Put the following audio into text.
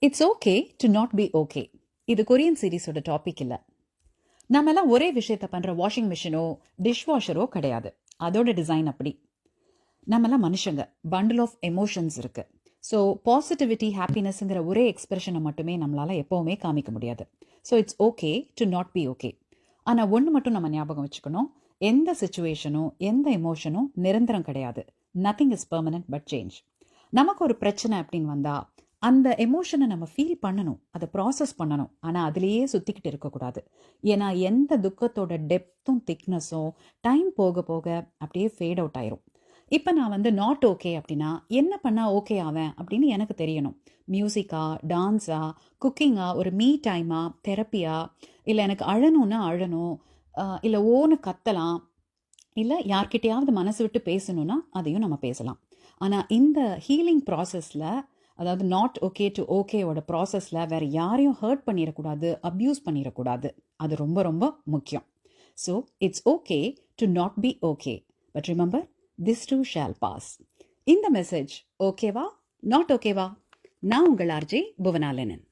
It's okay to not be okay. இது Korean சீரீஸோட topic இல்லை. நம்மெல்லாம் ஒரே விஷயத்த பண்ணுற வாஷிங் மிஷினோ டிஷ்வாஷரோ கிடையாது. அதோட டிசைன் அப்படி. நம்மெல்லாம் மனுஷங்க, பண்டில் ஆஃப் எமோஷன்ஸ் இருக்கு. ஸோ பாசிட்டிவிட்டி, ஹாப்பினஸ்ங்கிற ஒரே எக்ஸ்பிரஷனை மட்டுமே நம்மளால எப்போவுமே காமிக்க முடியாது. So it's okay to not be okay. ஆனால் ஒன்று மட்டும் நம்ம ஞாபகம் வச்சுக்கணும், எந்த சுச்சுவேஷனும் எந்த எமோஷனும் நிரந்தரம் கிடையாது. Nothing is permanent but change. நமக்கு ஒரு பிரச்சனை அப்படின்னு வந்தால் அந்த எமோஷனை நம்ம ஃபீல் பண்ணணும், அதை ப்ராசஸ் பண்ணணும். ஆனால் அதுலேயே சுற்றிக்கிட்டு இருக்கக்கூடாது. ஏன்னா எந்த துக்கத்தோட டெப்த்தும் திக்னஸும் டைம் போக போக அப்படியே ஃபேட் அவுட் ஆயிரும். இப்போ நான் நாட் ஓகே அப்படின்னா என்ன பண்ணால் ஓகே ஆவேன் அப்படின்னு எனக்கு தெரியணும். மியூசிக்கா, டான்ஸா, குக்கிங்கா, ஒரு மீ டைமா, தெரப்பியா, இல்லை எனக்கு அழணும்னா அழணும், இல்லை ஓன்னு கத்தலாம், இல்லை யார்கிட்டையாவது மனசு விட்டு பேசணும்னா அதையும் நம்ம பேசலாம். ஆனால் இந்த ஹீலிங் ப்ராசஸில், அதாவது நாட் ஓகே டு ஓகேவோட ப்ராசஸில் வேறு யாரையும் ஹர்ட் பண்ணிடக்கூடாது, அப்யூஸ் பண்ணிடக்கூடாது. அது ரொம்ப ரொம்ப முக்கியம். So it's okay to not be okay, but remember this too shall pass. இந்த மெசேஜ் ஓகேவா நாட் ஓகேவா? நான் உங்கள் ஆர்ஜே புவனாலனன்.